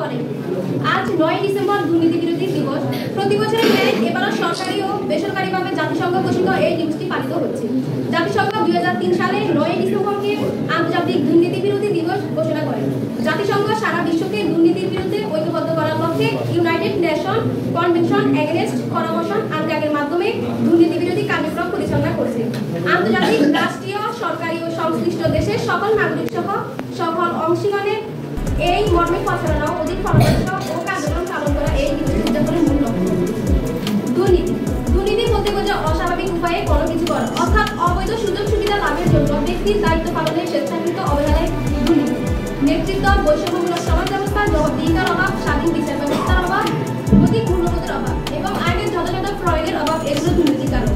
অনেক। আজ 9 ডিসেম্বর দুর্নীতি বিরোধী দিবস। প্রতি বছরের ন্যায় এবারও সরকারি ও বেসরকারিভাবে জাতিসংঘ ঘোষিত এই দিবসটি পালিত হচ্ছে। জাতিসংঘ 2003 সালে 9 ডিসেম্বরকে আন্তর্জাতিক দুর্নীতি বিরোধী দিবস ঘোষণা করে। জাতিসংঘ সারা বিশ্বকে দুর্নীতির বিরুদ্ধে ঐক্যবদ্ধ করার লক্ষ্যে United Nation Convention Against Corruption আনকাগের মাধ্যমে দুর্নীতি বিরোধী কার্যক্রম পরিচালনা করছে। আন্তর্জাতিক, রাষ্ট্রীয়, সরকারি ও সংশ্লিষ্ট দেশের সকল নাগরিক সহ সকল অংশীগণের এই মর্মে প্রচারণা অধিক ফলপ্রসূ ও কার্যক্রম পালন করা এই দিবস উদযাপনের মূল লক্ষ্য। দুর্নীতি দুর্নীতি বলতে বোঝায় অস্বাভাবিক উপায়ে কোনো কিছু করা, অর্থাৎ অবৈধ সুযোগ সুবিধা লাভের জন্য ব্যক্তির দায়িত্ব পালনের স্বেচ্ছাকৃত অবহেলায় দুর্নীতি। নেতৃত্ব, বৈষম্যমূলক সমাজ ব্যবস্থা, জবাবদিহিতার অভাব, স্বাধীন বিচার ব্যবস্থার অভাব, নৈতিক মূল্যবোধের অভাব এবং আইনের যথাযথ প্রয়োগের অভাব এগুলো দুর্নীতির কারণ।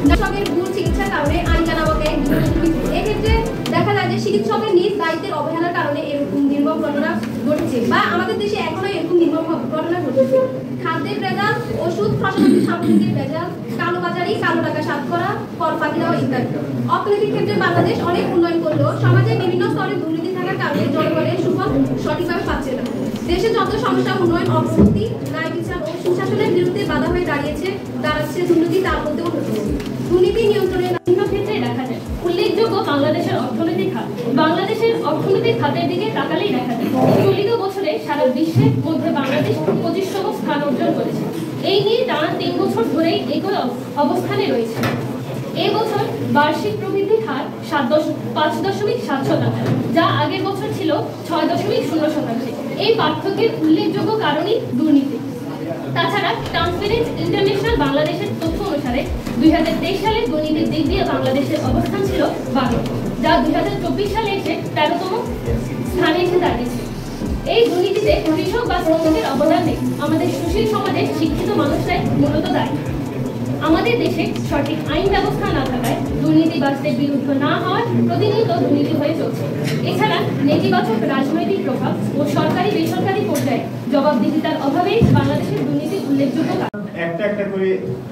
চিকিৎসকের ভুল চিকিৎসার কারণে আইন জানা বকে দুর্নীতি। এক্ষেত্রে দেখা যায় যে চিকিৎসকের নিজ দায়িত্বের অবহেলার কারণে এরকম নির্মম ঘটনা ঘটেছে বা আমাদের দেশে এখনো এরকম নির্মম ঘটনা ঘটেছে। খাদ্যের ভেজাল, ওষুধ, প্রশাসনিক সামগ্রীর ভেজাল, কালোবাজারি, কালো টাকা সাফ করা, কর ফাঁকি দেওয়া ইত্যাদি। অর্থনৈতিক ক্ষেত্রে বাংলাদেশ অনেক উন্নয়ন করলেও সমাজে বিভিন্ন স্তরে দুর্নীতি থাকার কারণে জনগণের সুফল সঠিকভাবে পাচ্ছে না। দেশে যত সমস্যা, উন্নয়ন, অগ্রগতি, ন্যায় বিচার ও সুশাসনের বিরুদ্ধে বাধা হয়ে দাঁড়াচ্ছে দুর্নীতি, তার মধ্যেও হচ্ছে। দুর্নীতি নিয়ন্ত্রণের বিভিন্ন ক্ষেত্রে দেখা যায়। উল্লেখযোগ্য বাংলাদেশের অর্থনৈতিক খাত। বাংলাদেশের অর্থনৈতিক খাতের দিকে তাকালেই দেখা যায় চলিত বছরে সারা বিশ্বের মধ্যে বাংলাদেশ 25তম স্থান অর্জন করেছে। এই নিয়ে টানা 3 বছর ধরেই একই অবস্থানে রয়েছে। এই বছর বার্ষিক প্রবৃদ্ধির হার 5.7%, যা আগের বছর ছিল 6.0%। এই পার্থক্যের উল্লেখযোগ্য কারণই দুর্নীতি। তাছাড়া ট্রান্সপারেন্সি ইন্টারন্যাশনাল বাংলাদেশের তথ্য অনুসারে 2023 সালে দুর্নীতির দিক দিয়ে বাংলাদেশের অবস্থান ছিল 12, যা 2024 সালে এসে 13তম স্থানে এসে দাঁড়িয়েছে। এই দুর্নীতিতে কৃষক বা শ্রমিকের অবদান নেই। আমাদের সুশীল সমাজের শিক্ষিত মানুষরাই মূলত দায়ী। আমাদের দেশে সঠিক আইন ব্যবস্থা না থাকায় দুর্নীতিবাজদের বিরুদ্ধে না হওয়ার প্রতিনিয়ত দুর্নীতি হয়ে চলছে। এছাড়া নেতিবাচক রাজনৈতিক প্রভাব ও সরকারি বেসরকারি পর্যায়ে জবাবদিহিতার অভাবে বাংলাদেশের দুর্নীতির উল্লেখযোগ্য কারণ। একটা একটা করে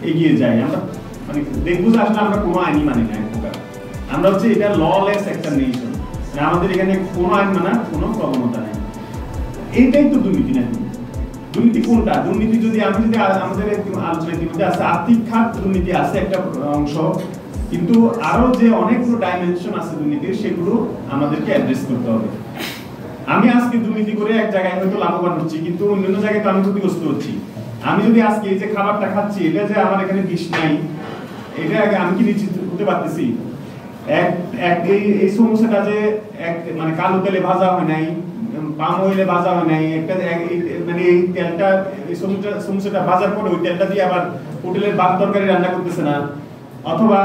এগিয়ে যাই আমরা, মানে দেখবো যে আসলে আমরা কোনো আইনই মানি না। আমরা হচ্ছে এটা ললেস একটা নেশন, আমাদের এখানে কোনো আইন মানার কোনো প্রবণতা নেই। এইটাই তো দুর্নীতি নাকি? দুর্নীতি কোনটা? দুর্নীতি যদি আমাদের আলোচনায় ইতিমধ্যে আছে, আর্থিক খাত দুর্নীতি আছে একটা অংশ, কিন্তু আরো যে অনেকগুলো ডাইমেনশন আছে দুর্নীতির, সেগুলো আমাদেরকে অ্যাড্রেস করতে হবে। আমি আজকে দুর্নীতি করে এক জায়গায় হয়তো লাভবান হচ্ছি, কিন্তু অন্যান্য জায়গায় তো আমি ক্ষতিগ্রস্ত হচ্ছি। আমি যদি আজকে এই যে খাবারটা খাচ্ছি, এটা যে আমার এখানে বিষ নাই, এটা আমি কি নিশ্চিত হতে পারতেছি? এই সমস্যাটা যে মানে কালো তেলে ভাজা হয় নাই, পাম অয়েলে ভাজা হয় নাই, একটা মানে এই তেলটা, এই সমস্যাটা ভাজার পরে ওই তেলটা দিয়ে আবার হোটেলের ভাত তরকারি রান্না করতেছে না, অথবা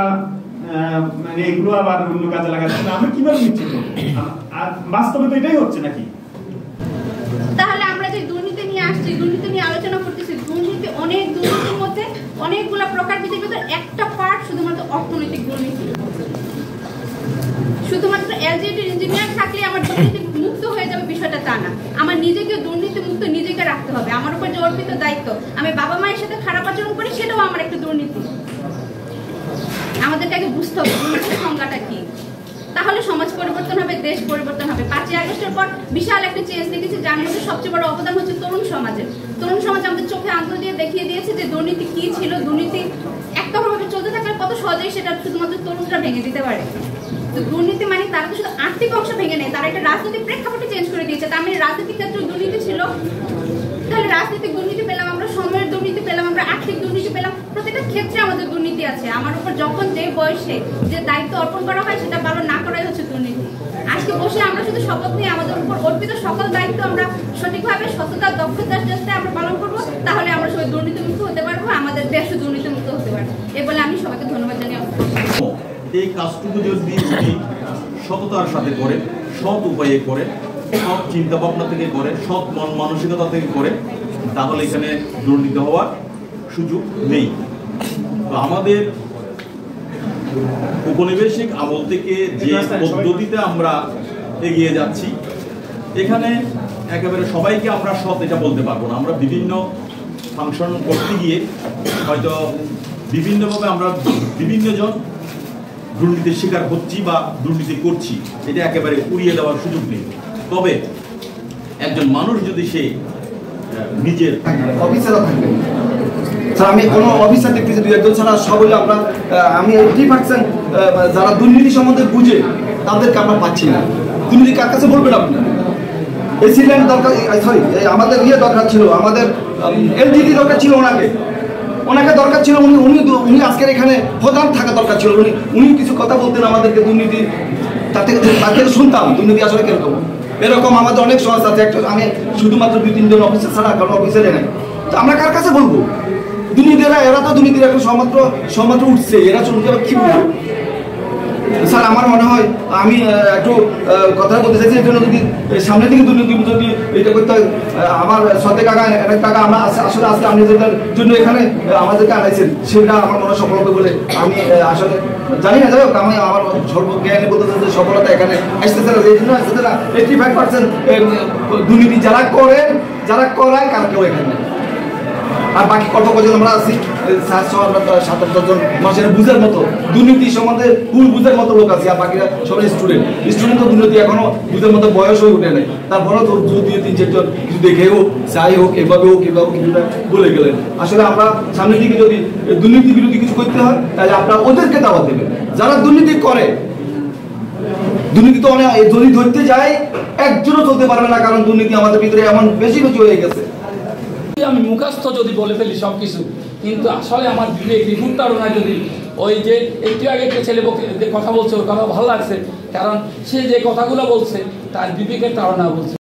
মানে এগুলো আবার অন্য কাজে লাগাচ্ছে না। আমি কিভাবে নিশ্চিত হবো? আর বাস্তবে তো এটাই হচ্ছে নাকি? তাহলে আমরা যে দুর্নীতি নিয়ে আসছি, দুর্নীতি নিয়ে আলোচনা করতেছি, দুর্নীতি অনেক দুর্নীতির মধ্যে অনেকগুলো প্রকার ভিত্তির ভিতরে একটা পার্ট শুধুমাত্র অর্থনৈতিক দুর্নীতি। শুধুমাত্র এলজিডি ইঞ্জিনিয়ার থাকলে আমার দুর্নীতি মুক্ত হয়ে যাবে বিষয়টা তা না। আমার নিজেকে দুর্নীতি মুক্ত নিজেকে রাখতে হবে। আমার উপর যে অর্পিত দায়িত্ব, আমি বাবা মায়ের সাথে খারাপ আচরণ করি, সেটাও আমার একটা দুর্নীতি। আমাদেরকে আগে বুঝতে হবে দুর্নীতির সংজ্ঞাটা কি, তাহলে সমাজ পরিবর্তন হবে, দেশ পরিবর্তন হবে। 5ই আগস্টের পর বিশাল একটা চেঞ্জ দেখেছি, যার মধ্যে সবচেয়ে বড় অবদান হচ্ছে তরুণ সমাজের। তরুণ সমাজ আমাদের চোখে আঙুল দিয়ে দেখিয়ে দিয়েছে যে দুর্নীতি কি ছিল, দুর্নীতি একটাভাবে চলতে থাকলে কত সহজেই সেটা শুধুমাত্র তরুণরা ভেঙে দিতে পারে। তো দুর্নীতি মানে তারা তো শুধু আর্থিক অংশ ভেঙে নেয়, তারা একটা রাজনৈতিক প্রেক্ষাপটে চেঞ্জ করে দিয়েছে। তার মানে রাজনৈতিক ক্ষেত্রে দুর্নীতি ছিল, তাহলে রাজনৈতিক দুর্নীতি পেলাম আমরা, সময়ের দুর্নীতি পেলাম আমরা, আর্থিক দুর্নীতি পেলাম। প্রতিটা ক্ষেত্রে আমাদের দুর্নীতি আছে। আমার উপর যখন যে বয়সে যে দায়িত্ব অর্পণ করা হয়, সেটা পালন না করাই হচ্ছে দুর্নীতি। আজকে বসে আমরা শুধু শপথ নিয়ে আমাদের উপর অর্পিত সকল দায়িত্ব আমরা সঠিকভাবে সততা দক্ষতার সাথে আমরা পালন করবো, তাহলে আমরা সবাই দুর্নীতিমুক্ত হতে পারবো, আমাদের দেশও দুর্নীতিমুক্ত হতে পারবে। এ বলে আমি সবাইকে ধন্যবাদ জানিয়ে এই কাজটুকু যদি সততার সাথে করে, সৎ উপায়ে করে, সৎ চিন্তা ভাবনা থেকে করে, সৎ মন মানসিকতা থেকে করে, তাহলে এখানে দুর্নীতি হওয়ার সুযোগ নেই। তো আমাদের উপনিবেশিক আমল থেকে যে পদ্ধতিতে আমরা এগিয়ে যাচ্ছি, এখানে একেবারে সবাইকে আমরা সৎ এটা বলতে পারবো না। আমরা বিভিন্ন ফাংশন করতে গিয়ে হয়তো বিভিন্নভাবে আমরা বিভিন্নজন দুর্নীতির শিকার হচ্ছি বা দুর্নীতি করছি, এটা একেবারে উড়িয়ে দেওয়ার সুযোগ নেই। তবে একজন মানুষ যদি সে নিজের অফিসাররা থাকবে স্যার, আমি কোনো অফিসার দেখতেছি 2-1 ছাড়া সব হলে আমরা আমি 80% যারা দুর্নীতি সম্বন্ধে বুঝে তাদেরকে আমরা পাচ্ছি না। দুর্নীতি কার কাছে বলবেন আপনি? এসিল্যান্ড দরকার, সরি আমাদের দরকার ছিল, আমাদের এলজিডি দরকার ছিল, ওনাকে দরকার ছিল, উনি আজকের এখানে প্রধান থাকা দরকার ছিল। উনি কিছু কথা বলতেন আমাদেরকে দুর্নীতি, তাকে শুনতাম দুর্নীতি আসলে কিরকম। এরকম আমাদের অনেক সংস্থা আছে, একটা আমি শুধুমাত্র 2-3 জন অফিসার ছাড়া কারণ অফিসারে নাই। তো আমরা কার কাছে বলবো? দুর্নীতিরা, এরা তো দুর্নীতির একটা সমাত্র উঠছে, এরা শুনতে কি বলবো? স্যার আমার মনে হয় আমি একটু কথা বলতে চাইছি, এর জন্য যদি সামনে থেকে দুর্নীতি যদি এটা করতে হয়, আমার সতে কাকা আমরা আসলে আজকে আপনি যেটার জন্য এখানে আমাদেরকে আনাইছেন সেটা আমার মনে সফলতা বলে আমি আসলে জানি না। যাই হোক, আমি আমার সর্বজ্ঞানে বলতে চাই যে সফলতা এখানে আসতেছে না, এই জন্য আসতেছে না। 85% দুর্নীতি যারা করায় কার কেউ এখানে, আর বাকি কত কজন আমরা আছি 7-8 জন মানুষের বুঝার মতো, দুর্নীতি সম্বন্ধে ভুল বুঝার মতো লোক আছে, আর বাকিরা সবাই স্টুডেন্ট তো দুর্নীতি এখনো বুঝার মতো বয়স হয়ে উঠে নাই। তারপরেও তো 2-3-4 জন কিছু দেখে হোক, যাই হোক, এভাবে কিছুটা বলে গেলেন। আসলে আমরা সামনের দিকে যদি দুর্নীতি বিরোধী কিছু করতে হয় তাহলে আপনারা ওদেরকে দাওয়াত দেবেন যারা দুর্নীতি করে। দুর্নীতি তো অনেক, যদি ধরতে যায় একজনও চলতে পারবে না, কারণ দুর্নীতি আমাদের ভিতরে এমন বেশি হয়ে গেছে। আমি মুখস্থ যদি বলে ফেলি সব কিছু, কিন্তু আসলে আমার বিবেক বিভূত তাড়না যদি ওই যে একটু আগে একটা ছেলে কথা বলছে, ওর কথা ভালো লাগছে, কারণ সে যে কথাগুলো বলছে তার বিবেকের তাড়না বলছে।